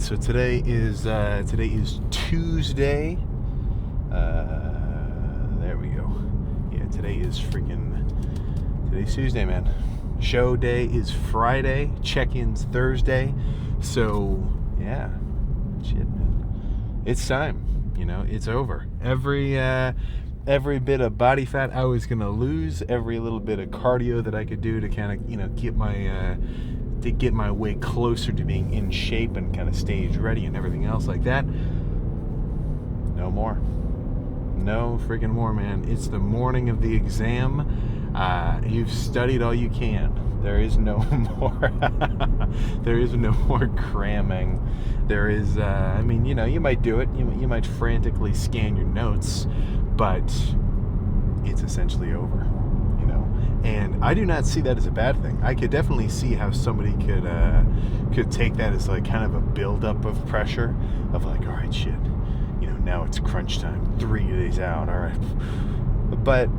so today is Tuesday. There we go. Yeah, today's Tuesday, man. Show day is Friday. Check-in's Thursday. So yeah, shit, man. It's time. It's over. Every bit of body fat I was gonna lose, every little bit of cardio that I could do to kind of get my way closer to being in shape and kind of stage ready and everything else like that. No more. No freaking more, man. It's the morning of the exam. You've studied all you can. There is no more. There is no more cramming. There is. You might do it. You might frantically scan your notes, but it's essentially over. And I do not see that as a bad thing. I could definitely see how somebody could take that as like kind of a buildup of pressure of like, all right, shit, now it's crunch time, 3 days out, all right. But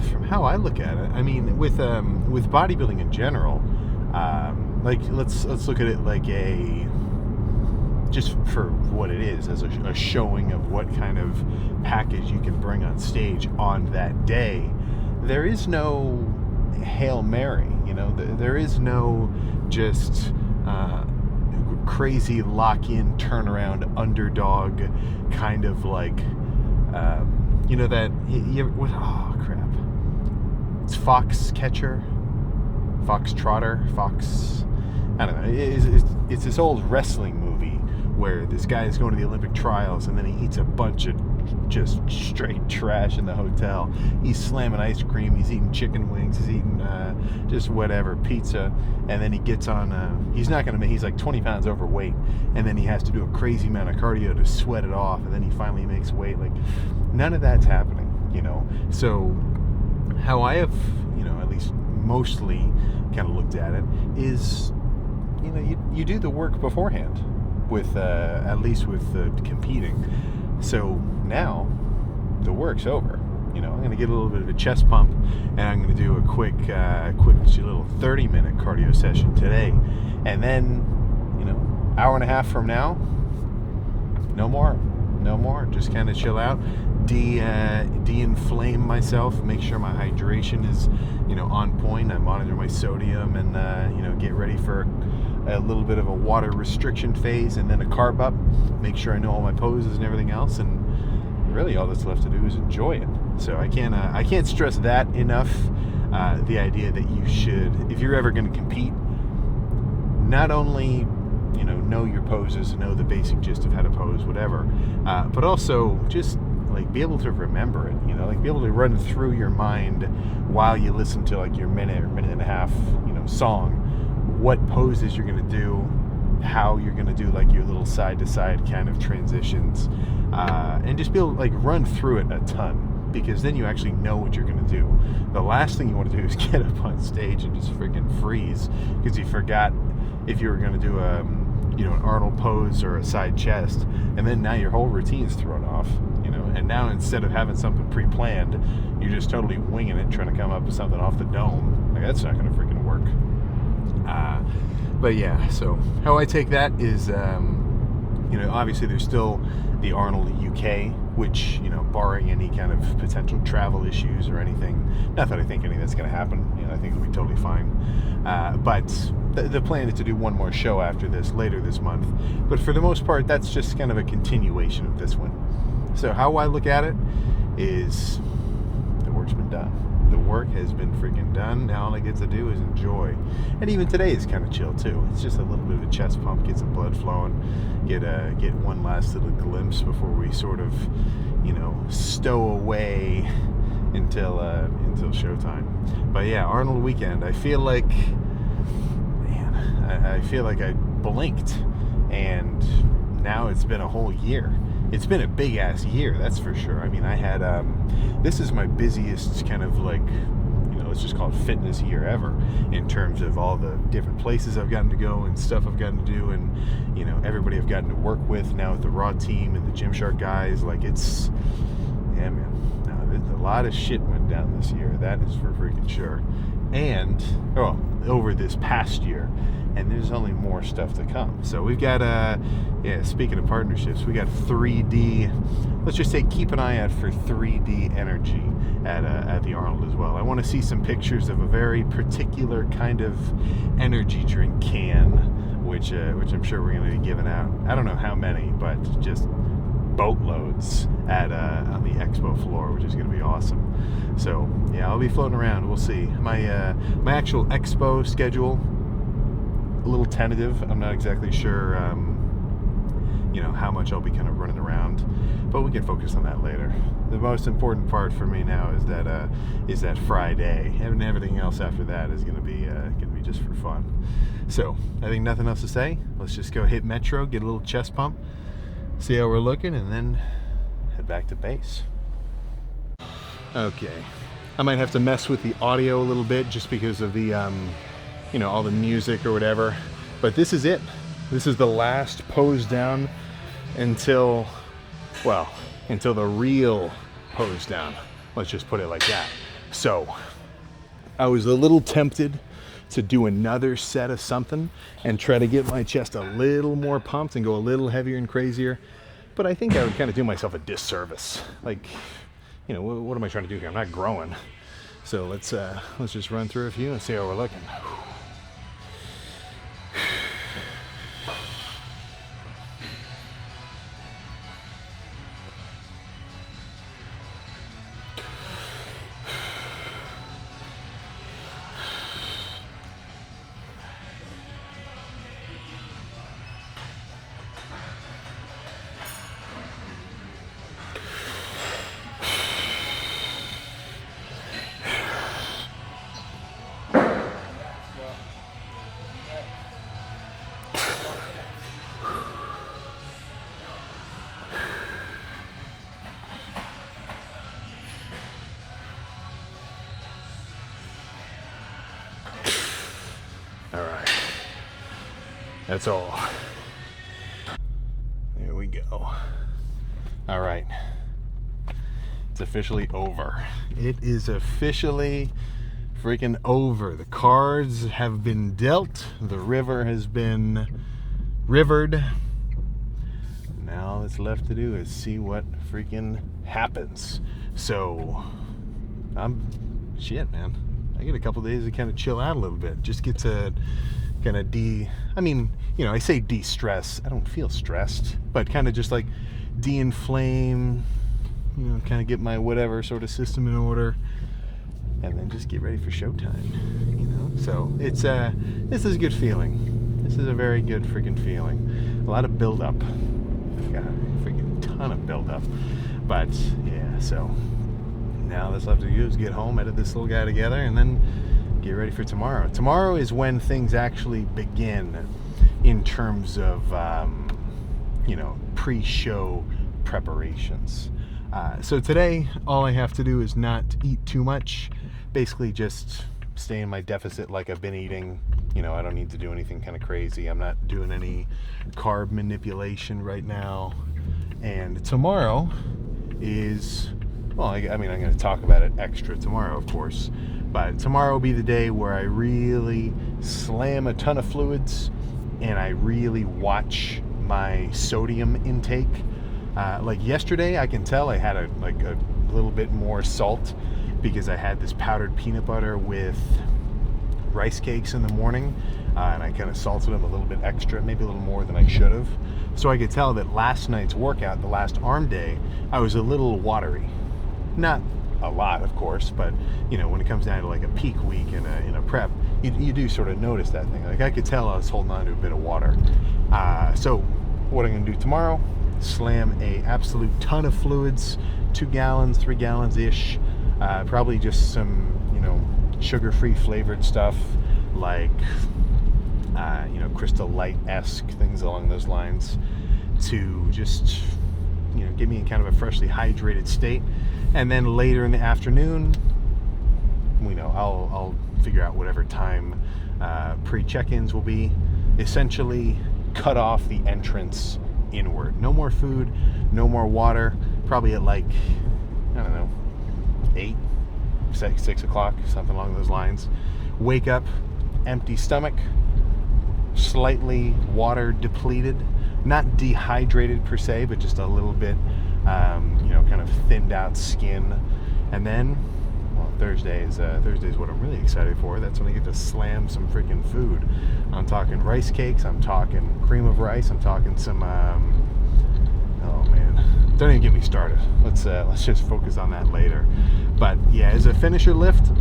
from how I look at it, I mean, with bodybuilding in general, like let's look at it like just for what it is, as a showing of what kind of package you can bring on stage on that day. There is no Hail Mary, there is no just crazy lock-in, turnaround, underdog kind of like, oh crap, it's Fox Trotter, I don't know, it's this old wrestling movie where this guy is going to the Olympic trials and then he eats a bunch of just straight trash in the hotel. He's slamming ice cream, he's eating chicken wings, he's eating just whatever, pizza, and then he gets on, he's like 20 pounds overweight, and then he has to do a crazy amount of cardio to sweat it off, and then he finally makes weight. Like, none of that's happening, So how I have, at least mostly kind of looked at it is, you do the work beforehand with, at least with competing. So now the work's over. I'm going to get a little bit of a chest pump, and I'm going to do a quick little 30-minute cardio session today, and then hour and a half from now, no more. Just kind of chill out, de-inflame myself, make sure my hydration is on point. I monitor my sodium, and get ready for a little bit of a water restriction phase, and then a carb up. Make sure I know all my poses and everything else, and really all that's left to do is enjoy it. So I can't stress that enough. The idea that you should, if you're ever going to compete, not only know your poses, know the basic gist of how to pose, whatever, but also just like be able to remember it. Like be able to run through your mind while you listen to like your minute or minute and a half song, what poses you're going to do, how you're going to do like your little side to side kind of transitions, and just be able to like run through it a ton, because then you actually know what you're going to do. The last thing you want to do is get up on stage and just freaking freeze because you forgot if you were going to do an Arnold pose or a side chest, and then now your whole routine's thrown off, and now instead of having something pre-planned, you're just totally winging it, trying to come up with something off the dome. Like, that's not going to freaking work. But yeah, so how I take that is, obviously there's still the Arnold UK, which, barring any kind of potential travel issues or anything, not that I think any of that's going to happen, I think it'll be totally fine. But the plan is to do one more show after this, later this month. But for the most part, that's just kind of a continuation of this one. So how I look at it is the work's been done. The work has been freaking done. Now all I get to do is enjoy. And even today is kind of chill too. It's just a little bit of a chest pump, get some blood flowing, get one last little glimpse before we sort of, stow away until showtime. But yeah, Arnold weekend. I feel like I blinked, and now it's been a whole year. It's been a big ass year, that's for sure. I mean, I had this is my busiest kind of like, let's just call it fitness year ever, in terms of all the different places I've gotten to go and stuff I've gotten to do, and everybody I've gotten to work with now with the Raw team and the Gymshark guys. Like, it's, yeah, man, no, a lot of shit went down this year, that is for freaking sure. and over this past year, and there's only more stuff to come. So we've got speaking of partnerships, we got 3D, let's just say keep an eye out for 3D energy at the Arnold as well. I want to see some pictures of a very particular kind of energy drink can, which I'm sure we're going to be giving out. I don't know how many, but just boatloads on the expo floor, which is going to be awesome. So yeah, I'll be floating around. We'll see. My actual expo schedule, a little tentative. I'm not exactly sure how much I'll be kind of running around, but we can focus on that later. The most important part for me now is that Friday, and everything else after that is going to be just for fun. So I think nothing else to say. Let's just go hit Metro, get a little chest pump, see how we're looking, and then head back to base. Okay, I might have to mess with the audio a little bit just because of the all the music or whatever, but this is it. This is the last pose down until the real pose down. Let's just put it like that. So I was a little tempted to do another set of something and try to get my chest a little more pumped and go a little heavier and crazier, but I think I would kind of do myself a disservice. Like, what am I trying to do here? I'm not growing. So let's just run through a few and see how we're looking. All right, that's all. There we go. All right, it's officially over. It is officially freaking over. The cards have been dealt. The river has been rivered. Now all that's left to do is see what freaking happens. So, shit, man. I get a couple days to kind of chill out a little bit. Just get to kind of I say de-stress. I don't feel stressed, but kind of just like de-inflame, kind of get my whatever sort of system in order, and then just get ready for showtime, So it's this is a good feeling. This is a very good freaking feeling. A lot of build-up. I've got a freaking ton of build-up. But, yeah, so now that's left to do is get home, edit this little guy together, and then get ready for tomorrow. Tomorrow is when things actually begin in terms of, pre-show preparations. So today, all I have to do is not eat too much. Basically just stay in my deficit like I've been eating. I don't need to do anything kind of crazy. I'm not doing any carb manipulation right now. And tomorrow is... I'm going to talk about it extra tomorrow, of course. But tomorrow will be the day where I really slam a ton of fluids and I really watch my sodium intake. Like yesterday, I can tell I had a little bit more salt because I had this powdered peanut butter with rice cakes in the morning, and I kind of salted them a little bit extra, maybe a little more than I should have. So I could tell that last night's workout, the last arm day, I was a little watery. Not a lot, of course, but when it comes down to like a peak week in a prep, you do sort of notice that thing. Like I could tell I was holding on to a bit of water. So what I'm going to do tomorrow, slam a absolute ton of fluids, 2 gallons, 3 gallons ish, probably just some sugar-free flavored stuff like Crystal Light-esque, things along those lines, to just get me in kind of a freshly hydrated state. And then later in the afternoon, I'll figure out whatever time pre-check-ins will be. Essentially cut off the entrance inward. No more food, no more water. Probably at 8, 6 o'clock, something along those lines. wake up, empty stomach, slightly water depleted, not dehydrated per se, but just a little bit, kind of thinned out skin. And then, well, Thursday is what I'm really excited for. That's when I get to slam some freaking food. I'm talking rice cakes, I'm talking cream of rice, I'm talking some, oh man, don't even get me started. Let's just focus on that later. But yeah, as a finisher lift,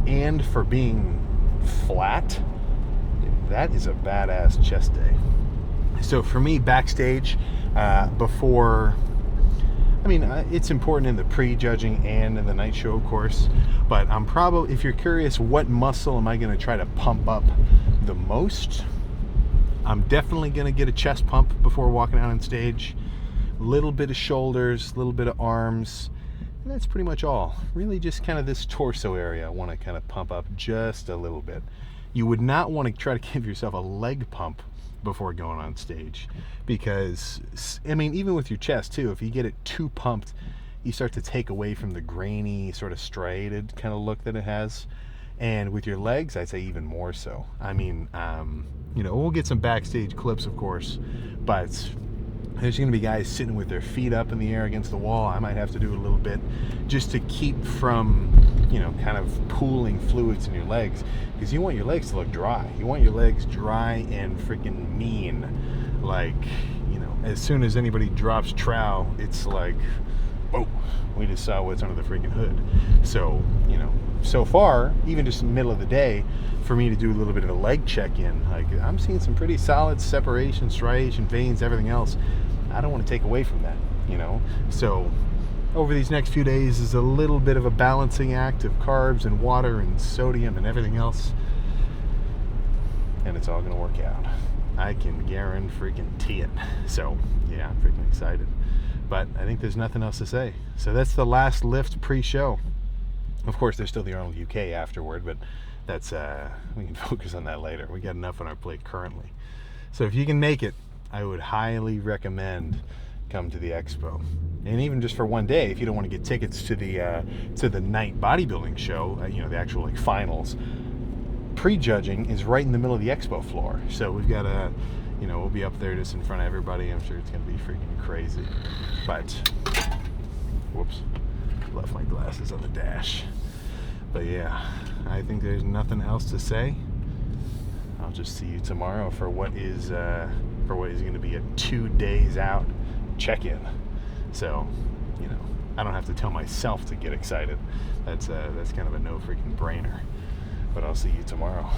and for being flat, that is a badass chest day. So for me, backstage, before, it's important in the pre-judging and in the night show, of course, but I'm probably, if you're curious, what muscle am I going to try to pump up the most? I'm definitely going to get a chest pump before walking out on stage. A little bit of shoulders, a little bit of arms, and that's pretty much all. Really just kind of this torso area I want to kind of pump up just a little bit. You would not want to try to give yourself a leg pump before going on stage, because even with your chest too, if you get it too pumped, you start to take away from the grainy, sort of striated kind of look that it has. And with your legs, I'd say even more so. We'll get some backstage clips, of course, but there's going to be guys sitting with their feet up in the air against the wall. I might have to do a little bit just to keep from, kind of pooling fluids in your legs, because you want your legs to look dry. You want your legs dry and freaking mean. Like, as soon as anybody drops trowel, it's like, whoa, we just saw what's under the freaking hood. So, so far, even just in the middle of the day, for me to do a little bit of a leg check-in, like, I'm seeing some pretty solid separation, striation, veins, everything else. I don't want to take away from that, So over these next few days is a little bit of a balancing act of carbs and water and sodium and everything else, and it's all going to work out. I can guarantee it. So yeah, I'm freaking excited. But I think there's nothing else to say. So that's the last lift pre-show. Of course, there's still the Arnold UK afterward, but that's we can focus on that later. We got enough on our plate currently. So if you can make it, I would highly recommend come to the expo. And even just for one day, if you don't want to get tickets to the night bodybuilding show, the actual finals, prejudging is right in the middle of the expo floor. So we've got we'll be up there just in front of everybody. I'm sure it's going to be freaking crazy. But, whoops, left my glasses on the dash. But yeah, I think there's nothing else to say. I'll just see you tomorrow for what is going to be a 2 days out check-in. So, I don't have to tell myself to get excited. That's kind of a no freaking brainer. But I'll see you tomorrow.